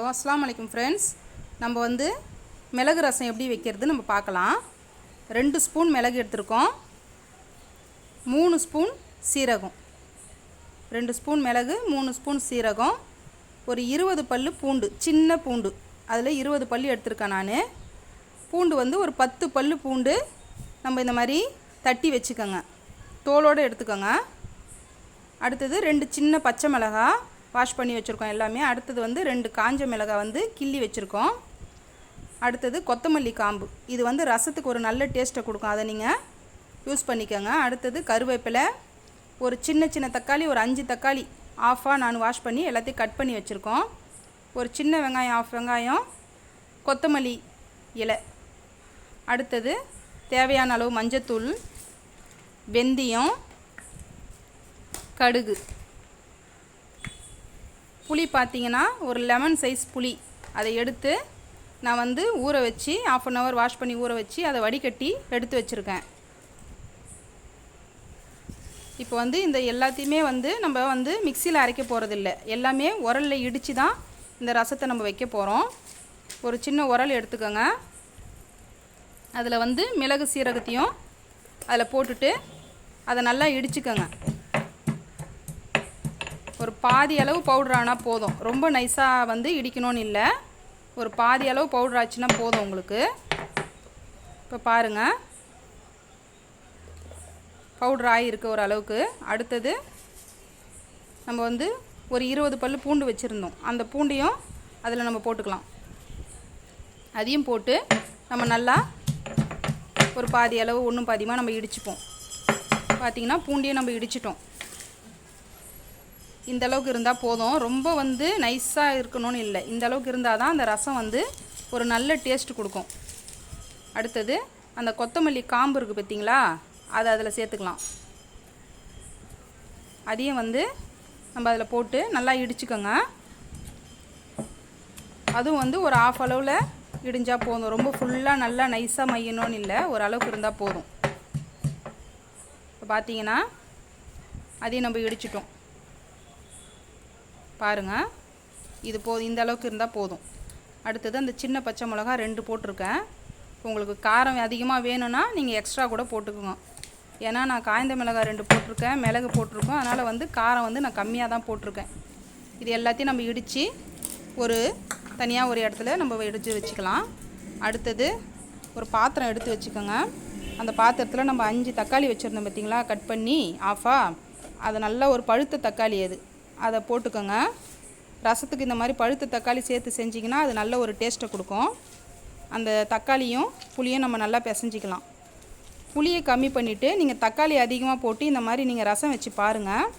Hello அஸ்ஸலாமு அலைக்கும் friends. நம்ம வந்து மிளகு ரசம் எப்படி வைக்கிறது நம்ம பார்க்கலாம். 2 ஸ்பூன் மிளகு எடுத்துருக்கோம், 3 ஸ்பூன் சீரகம், 2 ஸ்பூன் மிளகு, 3 ஸ்பூன் சீரகம், ஒரு 20 பல்லு பூண்டு, சின்ன பூண்டு, அதில் 20 பல்லு எடுத்துருக்கேன் நான். பூண்டு வந்து ஒரு 10 பல்லு பூண்டு நம்ம இந்த மாதிரி தட்டி வச்சுக்கோங்க, தோலோடு எடுத்துக்கோங்க. அடுத்தது 2 சின்ன பச்சை மிளகாய் வாஷ் பண்ணி வச்சுருக்கோம் எல்லாமே. அடுத்தது வந்து 2 காஞ்ச மிளகாய் வந்து கிள்ளி வச்சுருக்கோம். அடுத்தது கொத்தமல்லி காம்பு, இது வந்து ரசத்துக்கு ஒரு நல்ல டேஸ்ட்டை கொடுக்கும், அதை நீங்கள் யூஸ் பண்ணிக்கோங்க. அடுத்தது கருவேப்பிலை, ஒரு சின்ன தக்காளி, ஒரு 5 தக்காளி ஆஃபாக நான் வாஷ் பண்ணி எல்லாத்தையும் கட் பண்ணி வச்சுருக்கோம். ஒரு சின்ன வெங்காயம், ஆஃப் வெங்காயம், கொத்தமல்லி இலை. அடுத்தது தேவையான அளவு மஞ்சத்தூள், வெந்தயம், கடுகு. புளி பார்த்திங்கன்னா ஒரு லெமன் சைஸ் புளி, அதை எடுத்து நான் வந்து ஊற வச்சு ½ அன் ஹவர் வாஷ் பண்ணி ஊற வச்சு அதை வடிகட்டி எடுத்து வச்சுருக்கேன். இப்போ வந்து இந்த எல்லாத்தையுமே வந்து நம்ம வந்து மிக்சியில் அரைக்க போகிறதில்ல, எல்லாமே உரலில் இடித்து தான் இந்த ரசத்தை நம்ம வைக்க போகிறோம். ஒரு சின்ன உரல் எடுத்துக்கோங்க, அதில் வந்து மிளகு சீரகத்தையும் அதில் போட்டுட்டு அதை நல்லா இடிச்சுக்கோங்க. ஒரு பாதி அளவு பவுடர் ஆனால் போதும், ரொம்ப நைஸாக வந்து இடிக்கணும்னு இல்லை, ஒரு பாதி அளவு பவுடர் ஆச்சுன்னா போதும் உங்களுக்கு. இப்போ பாருங்கள், பவுடர் ஆகிருக்கு ஓரளவுக்கு. அடுத்தது நம்ம வந்து ஒரு 20 பல்லு பூண்டு வச்சுருந்தோம், அந்த பூண்டையும் அதில் நம்ம போட்டுக்கலாம். அதையும் போட்டு நம்ம நல்லா ஒரு பாதி அளவு ஒன்றும் பாதியமாக நம்ம இடிச்சுப்போம். பார்த்திங்கன்னா பூண்டையும் நம்ம இடிச்சிட்டோம். இந்த அளவுக்கு இருந்தால் போதும், ரொம்ப வந்து நைஸாக இருக்கணும்னு இல்லை, இந்த அளவுக்கு இருந்தால் தான் அந்த ரசம் வந்து ஒரு நல்ல டேஸ்ட் கொடுக்கும். அடுத்தது அந்த கொத்தமல்லி காம்பு இருக்குது பார்த்திங்களா, அதை அதில் சேர்த்துக்கலாம். அதையும் வந்து நம்ம அதில் போட்டு நல்லா இடிச்சுக்கோங்க. அதுவும் வந்து ஒரு ½ அளவில் இடிஞ்சால் போதும், ரொம்ப ஃபுல்லாக நல்லா நைஸாக மையணும்னு இல்லை, ஒரு அளவுக்கு இருந்தால் போதும். இப்போ பார்த்திங்கன்னா அதையும் நம்ம இடிச்சிட்டோம். பாருங்கள், இது போதும், இந்த அளவுக்கு இருந்தால் போதும். அடுத்தது அந்த சின்ன பச்சை மிளகா 2 போட்டிருக்கேன். உங்களுக்கு காரம் அதிகமாக வேணும்னா நீங்கள் எக்ஸ்ட்ரா கூட போட்டுக்கோங்க. ஏன்னா நான் காய்ந்த மிளகாய் 2 போட்டிருக்கேன், மிளகு போட்டிருக்கோம், அதனால் வந்து காரம் வந்து நான் கம்மியாக தான் போட்டிருக்கேன். இது எல்லாத்தையும் நம்ம இடித்து ஒரு தனியாக ஒரு இடத்துல நம்ம இடித்து வச்சுக்கலாம். அடுத்தது ஒரு பாத்திரம் எடுத்து வச்சுக்கோங்க. அந்த பாத்திரத்தில் நம்ம 5 தக்காளி வச்சுருந்தோம் பார்த்திங்களா, கட் பண்ணி ஆஃபாக, அதை நல்லா ஒரு பழுத்த தக்காளி அதை போட்டுக்கோங்க. ரசத்துக்கு இந்த மாதிரி பழுத்த தக்காளி சேர்த்து செஞ்சிங்கன்னா அது நல்ல ஒரு டேஸ்ட்டை கொடுக்கும். அந்த தக்காளியும் புளியும் நம்ம நல்லா பிசைஞ்சிக்கலாம். புளியை கம்மி பண்ணிவிட்டு நீங்கள் தக்காளி அதிகமாக போட்டு இந்த மாதிரி நீங்கள் ரசம் வச்சு பாருங்கள்,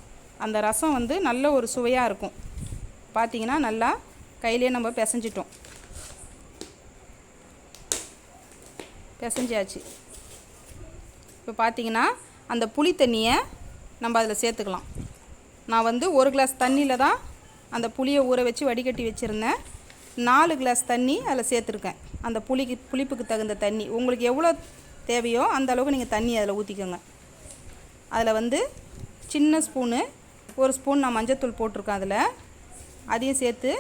அந்த ரசம் வந்து நல்ல ஒரு சுவையாக இருக்கும். பார்த்திங்கன்னா நல்லா கையிலே நம்ம பிசைஞ்சிட்டோம், பிசைஞ்சாச்சு. இப்போ பார்த்திங்கன்னா அந்த புளி தண்ணியை நம்ம அதில் சேர்த்துக்கலாம். நான் வந்து 1 கிளாஸ் தண்ணியில் தான் அந்த புளியை ஊற வச்சு வடிகட்டி வச்சுருந்தேன். 4 கிளாஸ் தண்ணி அதில் சேர்த்துருக்கேன். அந்த புளிப்புக்கு தகுந்த தண்ணி உங்களுக்கு எவ்வளோ தேவையோ அந்த அளவுக்கு நீங்கள் தண்ணி அதில் ஊற்றிக்கோங்க. அதில் வந்து சின்ன ஸ்பூனு 1 ஸ்பூன் நான் மஞ்சத்தூள் போட்டிருக்கேன் அதில், அதையும் சேர்த்து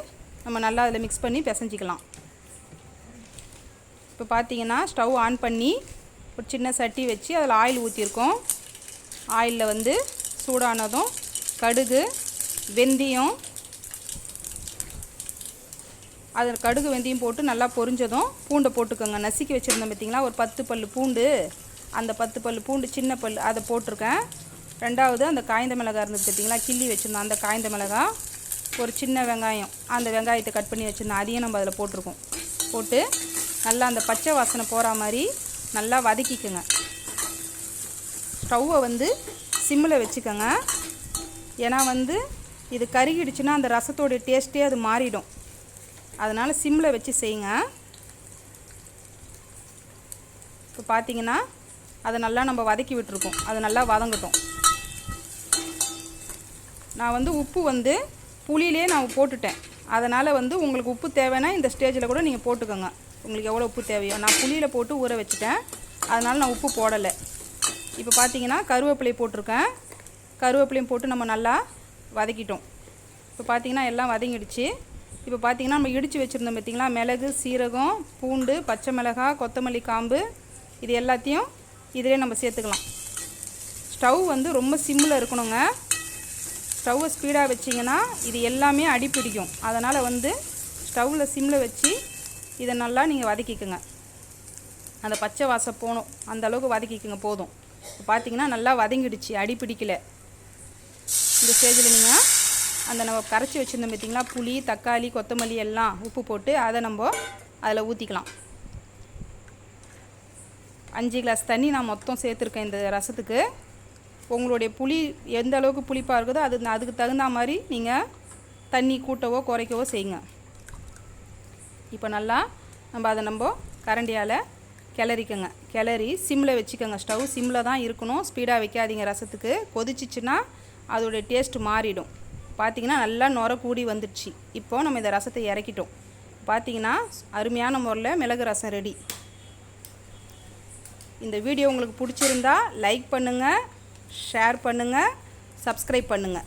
நம்ம நல்லா அதில் மிக்ஸ் பண்ணி பிசைஞ்சிக்கலாம். இப்போ பார்த்திங்கன்னா ஸ்டவ் ஆன் பண்ணி ஒரு சின்ன சட்டி வச்சு அதில் ஆயில் ஊற்றிருக்கோம். ஆயிலில் வந்து சூடானதும் கடுகு, வெந்தயம், அதில் கடுகு வெந்தயம் போட்டு நல்லா பொரிஞ்சதும் பூண்டை போட்டுக்கோங்க. நசுக்கி வச்சுருந்தேன் பார்த்திங்களா, ஒரு 10 பல்லு பூண்டு, அந்த 10 பல்லு பூண்டு சின்ன பல் அதை போட்டிருக்கேன். ரெண்டாவது அந்த காய்ந்த மிளகாய் இருந்தது பார்த்திங்களா, கிள்ளி வச்சுருந்தோம், அந்த காய்ந்த மிளகாய், ஒரு சின்ன வெங்காயம், அந்த வெங்காயத்தை கட் பண்ணி வச்சுருந்தோம், அதையும் நம்ம அதில் போட்டிருக்கோம். போட்டு நல்லா அந்த பச்சை வாசனை போகிற மாதிரி நல்லா வதக்கிக்கோங்க. ஸ்டவ்வை வந்து சிம்மில் வச்சுக்கோங்க, ஏன்னா வந்து இது கருகிடுச்சுன்னா அந்த ரசத்தோடைய டேஸ்ட்டே அது மாறிடும், அதனால் சிம்மில் வச்சு செய்யுங்க. இப்போ பார்த்திங்கன்னா அதை நல்லா நம்ம வதக்கி விட்டுருக்கோம், அது நல்லா வதங்கட்டும். நான் வந்து உப்பு வந்து புளியிலே நான் போட்டுட்டேன், அதனால் வந்து உங்களுக்கு உப்பு தேவைன்னா இந்த ஸ்டேஜில் கூட நீங்கள் போட்டுக்கோங்க, உங்களுக்கு எவ்வளோ உப்பு தேவையோ. நான் புளியில் போட்டு ஊற வச்சுட்டேன், அதனால் நான் உப்பு போடலை. இப்போ பார்த்திங்கன்னா கருவேப்பிலையை போட்டிருக்கேன், கருவேப்பிலையும் போட்டு நம்ம நல்லா வதக்கிட்டோம். இப்போ பார்த்திங்கன்னா எல்லாம் வதங்கிடுச்சு. இப்போ பார்த்திங்கன்னா நம்ம இடித்து வச்சுருந்தோம் பார்த்திங்களா, மிளகு, சீரகம், பூண்டு, பச்சை மிளகாய், கொத்தமல்லி காம்பு, இது எல்லாத்தையும் இதிலே நம்ம சேர்த்துக்கலாம். ஸ்டவ் வந்து ரொம்ப சிம்மில் இருக்கணுங்க. ஸ்டவ்வை ஸ்பீடாக வச்சிங்கன்னா இது எல்லாமே அடி பிடிக்கும். அதனால் வந்து ஸ்டவ்வில் சிம்மில் வச்சு இதை நல்லா நீங்கள் வதக்கிக்குங்க. அந்த பச்சை வாசம் போகணும், அந்த அளவுக்கு வதக்கிக்குங்க போதும். இப்போ பார்த்திங்கன்னா நல்லா வதங்கிடுச்சு, அடி பிடிக்கல. இந்த ஸ்டேஜில் நீங்கள் அந்த நம்ம கரைச்சி வச்சுருந்தோம் பார்த்திங்களா, புளி, தக்காளி, கொத்தமல்லி எல்லாம் உப்பு போட்டு அதை நம்ம அதில் ஊற்றிக்கலாம். 5 கிளாஸ் தண்ணி நான் மொத்தம் சேர்த்துருக்கேன் இந்த ரசத்துக்கு. உங்களுடைய புளி எந்த அளவுக்கு புளிப்பாக இருக்குதோ அதுக்கு தகுந்த மாதிரி நீங்கள் தண்ணி கூட்டவோ குறைக்கவோ செய்யுங்க. இப்போ நல்லா நம்ம கரண்டியால் கிளறிக்கங்க. கிளறி சிம்மில் வச்சுக்கோங்க. ஸ்டவ் சிம்மில் தான் இருக்கணும், ஸ்பீடாக வைக்காதீங்க. ரசத்துக்கு கொதிச்சிச்சின்னா அதோடைய டேஸ்ட் மாறிடும். பார்த்திங்கன்னா நல்லா நுர கூடி வந்துடுச்சு. இப்போது நம்ம இந்த ரசத்தை இறக்கிட்டோம். பார்த்திங்கன்னா அருமையான முறையில் மிளகு ரசம் ரெடி. இந்த வீடியோ உங்களுக்கு பிடிச்சிருந்தா லைக் பண்ணுங்கள், ஷேர் பண்ணுங்கள், சப்ஸ்கிரைப் பண்ணுங்கள்.